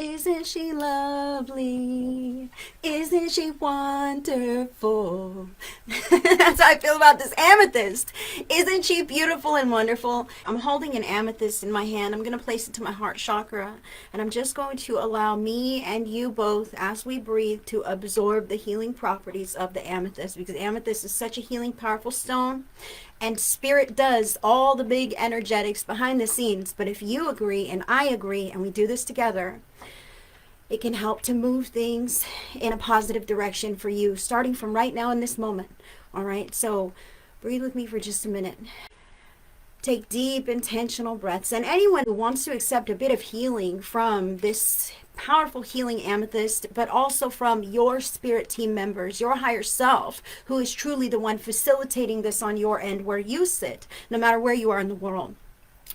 Isn't she lovely? Isn't she wonderful? That's how I feel about this amethyst. Isn't she beautiful and wonderful? I'm holding an amethyst in my hand. I'm going to place it to my heart chakra. And I'm just going to allow me and you both, as we breathe, to absorb the healing properties of the amethyst. Because amethyst is such a healing, powerful stone. And spirit does all the big energetics behind the scenes. But if you agree and I agree and we do this together, it can help to move things in a positive direction for you, starting from right now in this moment. All right, so breathe with me for just a minute. Take deep, intentional breaths. And anyone who wants to accept a bit of healing from this powerful healing amethyst, but also from your spirit team members, your higher self, who is truly the one facilitating this on your end where you sit, no matter where you are in the world.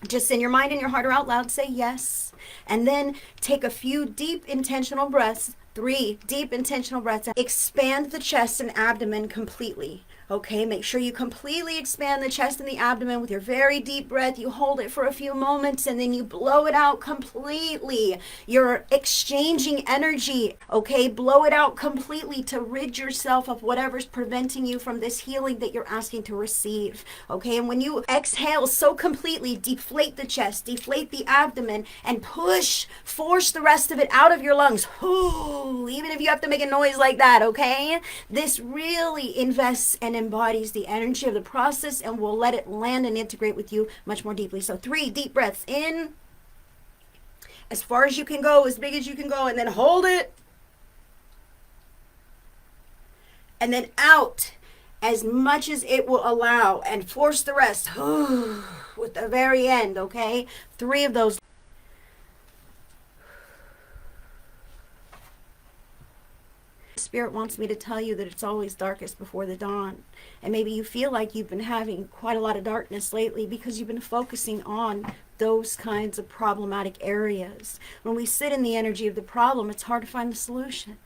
Just in your mind and your heart or out loud, say yes. And then take a few deep intentional breaths, 3 deep intentional breaths. Expand the chest and abdomen completely. Okay, make sure you completely expand the chest and the abdomen with your very deep breath. You hold it for a few moments and then you blow it out completely. You're exchanging energy, okay? Blow it out completely to rid yourself of whatever's preventing you from this healing that you're asking to receive, okay? And when you exhale so completely, deflate the chest, deflate the abdomen, and force the rest of it out of your lungs. Ooh, even if you have to make a noise like that, okay? This really invests and embodies the energy of the process and will let it land and integrate with you much more deeply. So 3 deep breaths in, as far as you can go, as big as you can go, and then hold it. And then out as much as it will allow and force the rest with the very end, okay? 3 of those. Spirit wants me to tell you that it's always darkest before the dawn. And maybe you feel like you've been having quite a lot of darkness lately because you've been focusing on those kinds of problematic areas. When we sit in the energy of the problem, it's hard to find the solution.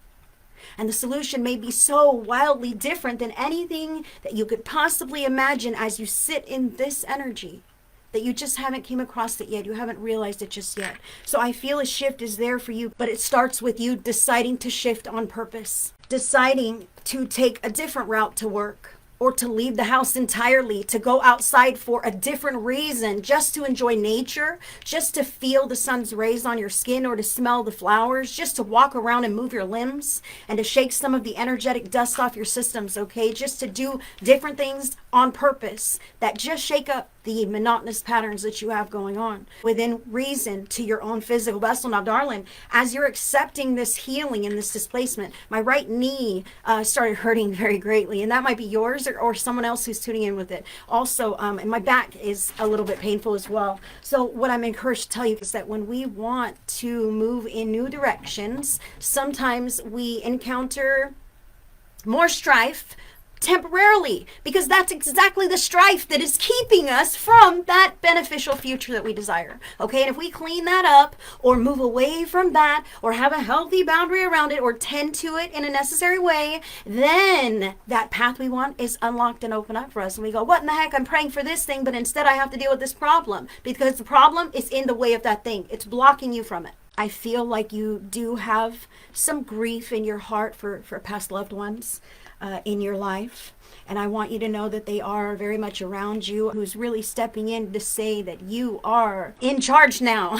And the solution may be so wildly different than anything that you could possibly imagine as you sit in this energy, that you just haven't came across it yet. You haven't realized it just yet. So I feel a shift is there for you, but it starts with you deciding to shift on purpose, deciding to take a different route to work, or to leave the house entirely, to go outside for a different reason, just to enjoy nature, just to feel the sun's rays on your skin, or to smell the flowers, just to walk around and move your limbs, and to shake some of the energetic dust off your systems, okay? Just to do different things on purpose that just shake up the monotonous patterns that you have going on within reason to your own physical vessel. Now, darling, as you're accepting this healing and this displacement, my right knee started hurting very greatly, and that might be yours or someone else who's tuning in with it. Also, and my back is a little bit painful as well. So what I'm encouraged to tell you is that when we want to move in new directions, sometimes we encounter more strife temporarily, because that's exactly the strife that is keeping us from that beneficial future that we desire, okay? And if we clean that up or move away from that or have a healthy boundary around it or tend to it in a necessary way, then that path we want is unlocked and open up for us. And we go, what in the heck? I'm praying for this thing, but instead I have to deal with this problem because the problem is in the way of that thing. It's blocking you from it. I feel like you do have some grief in your heart for past loved ones in your life. And I want you to know that they are very much around you, who's really stepping in to say that you are in charge now.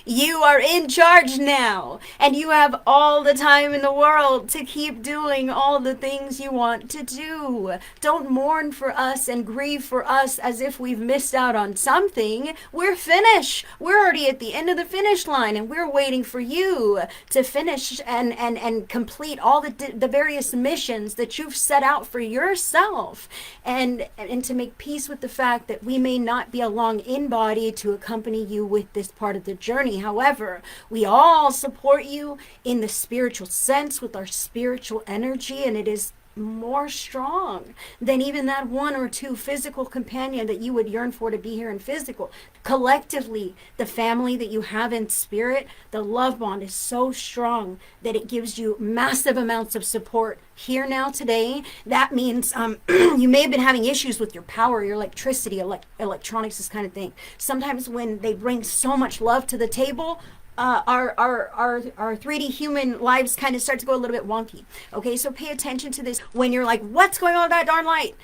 You are in charge now. And you have all the time in the world to keep doing all the things you want to do. Don't mourn for us and grieve for us as if we've missed out on something. We're finished. We're already at the end of the finish line, and we're waiting for you to finish and complete all the various missions that you've set out for yourself, and to make peace with the fact that we may not be along in body to accompany you with this part of the journey. However, we all support you in the spiritual sense with our spiritual energy, and it is more strong than even that 1 or 2 physical companion that you would yearn for to be here in physical. Collectively, the family that you have in spirit, the love bond is so strong that it gives you massive amounts of support here now today. That means you may have been having issues with your power, your electricity, electronics, this kind of thing. Sometimes when they bring so much love to the table, our 3D human lives kind of start to go a little bit wonky. Okay, so pay attention to this when you're like, what's going on with that darn light?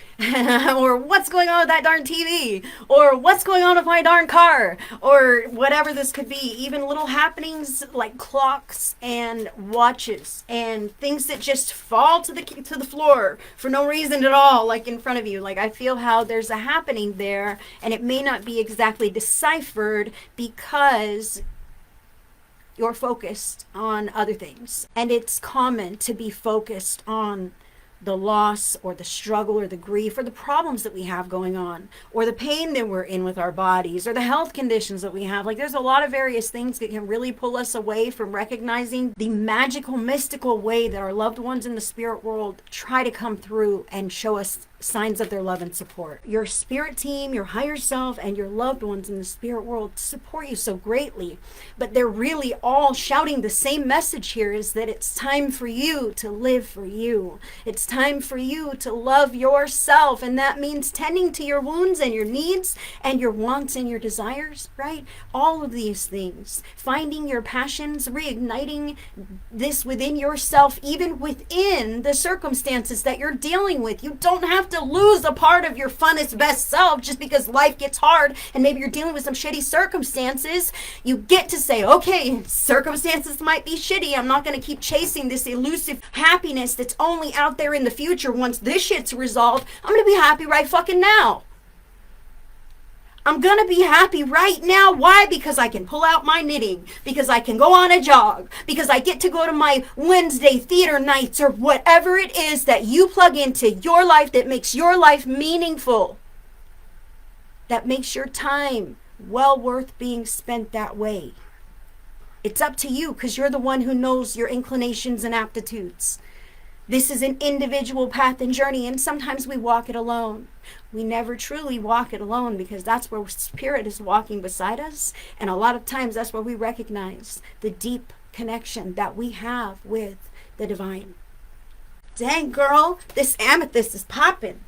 Or what's going on with that darn TV? Or what's going on with my darn car? Or whatever this could be. Even little happenings like clocks and watches and things that just fall to the floor for no reason at all, like in front of you. Like, I feel how there's a happening there, and it may not be exactly deciphered because you're focused on other things. And it's common to be focused on the loss or the struggle or the grief or the problems that we have going on, or the pain that we're in with our bodies, or the health conditions that we have. Like, there's a lot of various things that can really pull us away from recognizing the magical, mystical way that our loved ones in the spirit world try to come through and show us signs of their love and support. Your spirit team, your higher self, and your loved ones in the spirit world support you so greatly, but they're really all shouting the same message here, is that it's time for you to live for you. It's time for you to love yourself, and that means tending to your wounds and your needs and your wants and your desires, right? All of these things. Finding your passions, reigniting this within yourself, even within the circumstances that you're dealing with. You don't have to lose a part of your funnest best self just because life gets hard and maybe you're dealing with some shitty circumstances. You get to say, okay, circumstances might be shitty. I'm not going to keep chasing this elusive happiness that's only out there in the future. Once this shit's resolved, I'm going to be happy right fucking now. I'm going to be happy right now. Why? Because I can pull out my knitting. Because I can go on a jog. Because I get to go to my Wednesday theater nights, or whatever it is that you plug into your life that makes your life meaningful. That makes your time well worth being spent that way. It's up to you, because you're the one who knows your inclinations and aptitudes. This is an individual path and journey, and sometimes we walk it alone. We never truly walk it alone, because that's where spirit is walking beside us, and a lot of times that's where we recognize the deep connection that we have with the divine. Dang, girl, this amethyst is popping.